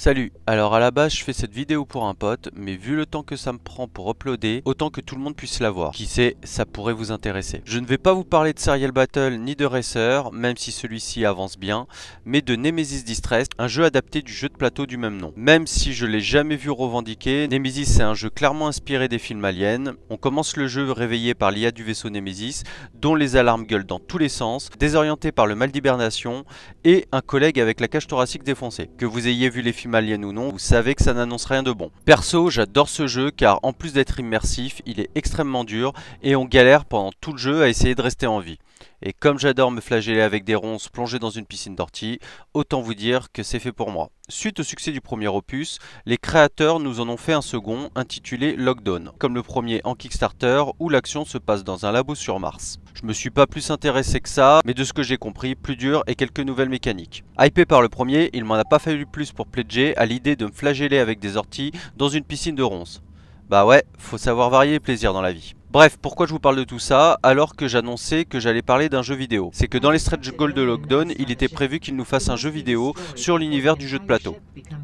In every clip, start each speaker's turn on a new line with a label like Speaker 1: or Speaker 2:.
Speaker 1: Salut, alors à la base je fais cette vidéo pour un pote, mais vu le temps que ça me prend pour uploader, autant que tout le monde puisse la voir. Qui sait, ça pourrait vous intéresser. Je ne vais pas vous parler de Serial Battle ni de Racer, même si celui-ci avance bien, mais de Nemesis Distress, un jeu adapté du jeu de plateau du même nom. Même si je l'ai jamais vu revendiquer, Nemesis c'est un jeu clairement inspiré des films aliens. On commence le jeu réveillé par l'IA du vaisseau Nemesis, dont les alarmes gueulent dans tous les sens, désorienté par le mal d'hibernation, et un collègue avec la cage thoracique défoncée. Que vous ayez vu les films aliens ou non, vous savez que ça n'annonce rien de bon. Perso, j'adore ce jeu car en plus d'être immersif, il est extrêmement dur et on galère pendant tout le jeu à essayer de rester en vie. Et comme j'adore me flageller avec des ronces plongées dans une piscine d'orties, autant vous dire que c'est fait pour moi. Suite au succès du premier opus, les créateurs nous en ont fait un second intitulé Lockdown, comme le premier en Kickstarter où l'action se passe dans un labo sur Mars. Je me suis pas plus intéressé que ça, mais de ce que j'ai compris, plus dur et quelques nouvelles mécaniques. Hypé par le premier, il m'en a pas fallu plus pour pledger à l'idée de me flageller avec des orties dans une piscine de ronces. Bah ouais, faut savoir varier les plaisirs dans la vie. Bref, pourquoi je vous parle de tout ça alors que j'annonçais que j'allais parler d'un jeu vidéo? C'est que dans les stretch goals de Lockdown, il était prévu qu'ils nous fassent un jeu vidéo sur l'univers du jeu de plateau.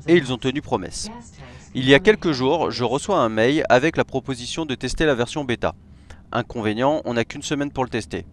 Speaker 1: Et ils ont tenu promesse. Il y a quelques jours, je reçois un mail avec la proposition de tester la version bêta. Inconvénient, on n'a qu'une semaine pour le tester.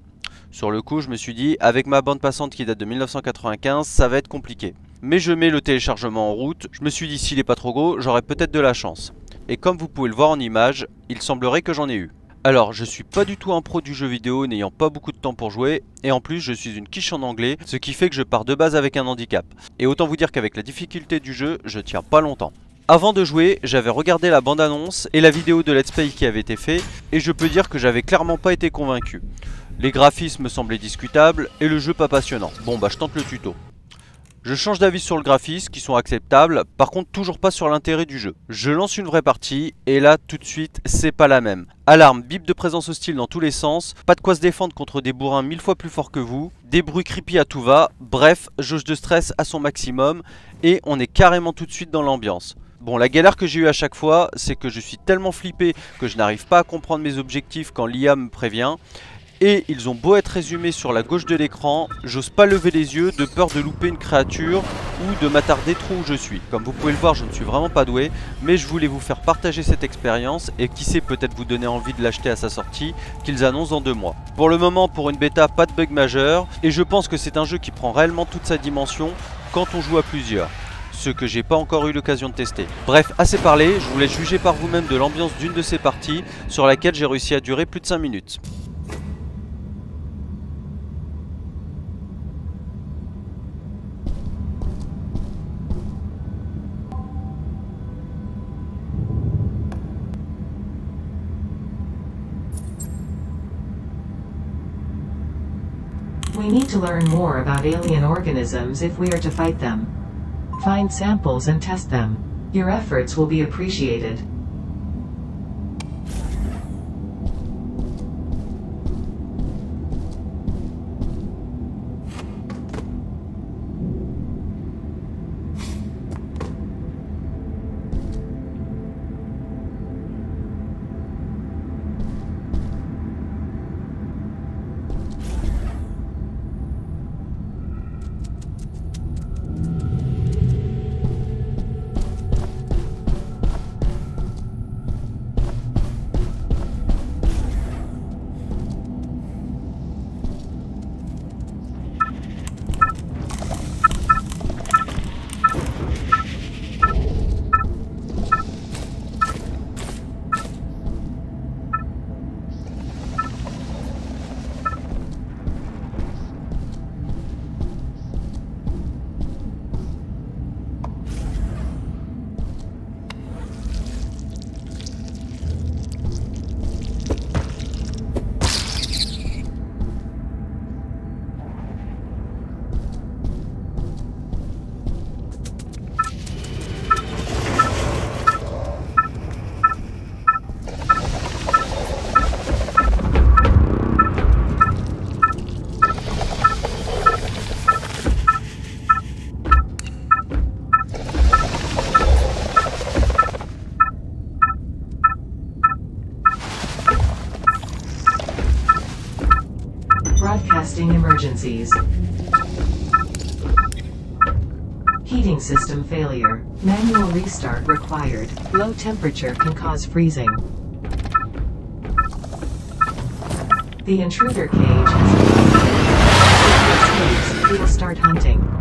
Speaker 1: Sur le coup, je me suis dit, avec ma bande passante qui date de 1995, ça va être compliqué. Mais je mets le téléchargement en route, je me suis dit s'il est pas trop gros, j'aurai peut-être de la chance. Et comme vous pouvez le voir en image, il semblerait que j'en ai eu. Alors, je suis pas du tout un pro du jeu vidéo, n'ayant pas beaucoup de temps pour jouer, et en plus je suis une quiche en anglais, ce qui fait que je pars de base avec un handicap. Et autant vous dire qu'avec la difficulté du jeu, je tiens pas longtemps. Avant de jouer, j'avais regardé la bande-annonce et la vidéo de Let's Play qui avait été fait, et je peux dire que j'avais clairement pas été convaincu. Les graphismes me semblaient discutables, et le jeu pas passionnant. Bon bah je tente le tuto. Je change d'avis sur le graphisme qui sont acceptables, par contre toujours pas sur l'intérêt du jeu. Je lance une vraie partie et là tout de suite c'est pas la même. Alarme, bip de présence hostile dans tous les sens, pas de quoi se défendre contre des bourrins 1000 fois plus forts que vous, des bruits creepy à tout va, bref, jauge de stress à son maximum et on est carrément tout de suite dans l'ambiance. Bon, la galère que j'ai eu à chaque fois, c'est que je suis tellement flippé que je n'arrive pas à comprendre mes objectifs quand l'IA me prévient. Et ils ont beau être résumés sur la gauche de l'écran, j'ose pas lever les yeux de peur de louper une créature ou de m'attarder trop où je suis. Comme vous pouvez le voir, je ne suis vraiment pas doué, mais je voulais vous faire partager cette expérience et qui sait peut-être vous donner envie de l'acheter à sa sortie, qu'ils annoncent dans 2 mois. Pour le moment, pour une bêta, pas de bug majeur, et je pense que c'est un jeu qui prend réellement toute sa dimension quand on joue à plusieurs. Ce que j'ai pas encore eu l'occasion de tester. Bref, assez parlé, je vous laisse juger par vous-même de l'ambiance d'une de ces parties sur laquelle j'ai réussi à durer plus de 5 minutes.
Speaker 2: We need to learn more about alien organisms if we are to fight them. Find samples and test them. Your efforts will be appreciated. Broadcasting emergencies. Heat Heating system failure. Manual restart required. Low temperature can cause freezing. The intruder cage has been opened. If it escapes, we will start hunting.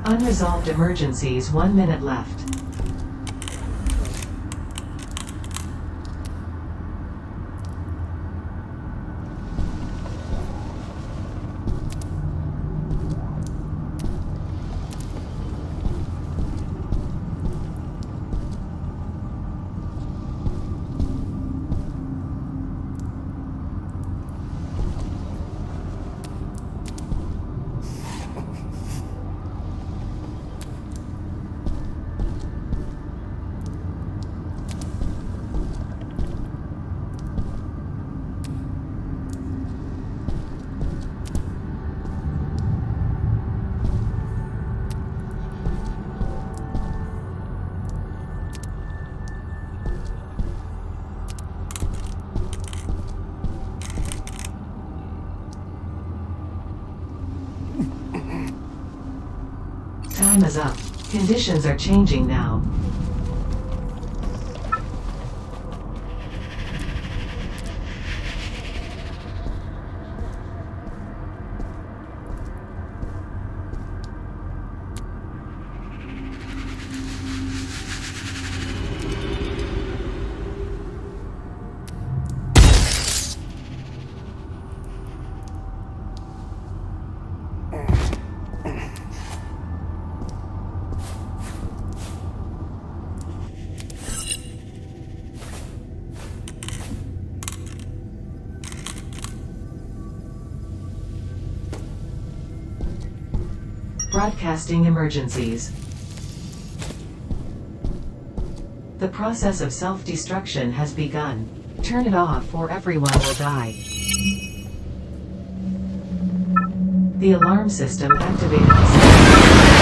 Speaker 2: Unresolved emergencies, 1 minute left. Time is up. Conditions are changing now. Broadcasting emergencies. The process of self-destruction has begun. Turn it off or everyone will die. The alarm system activated.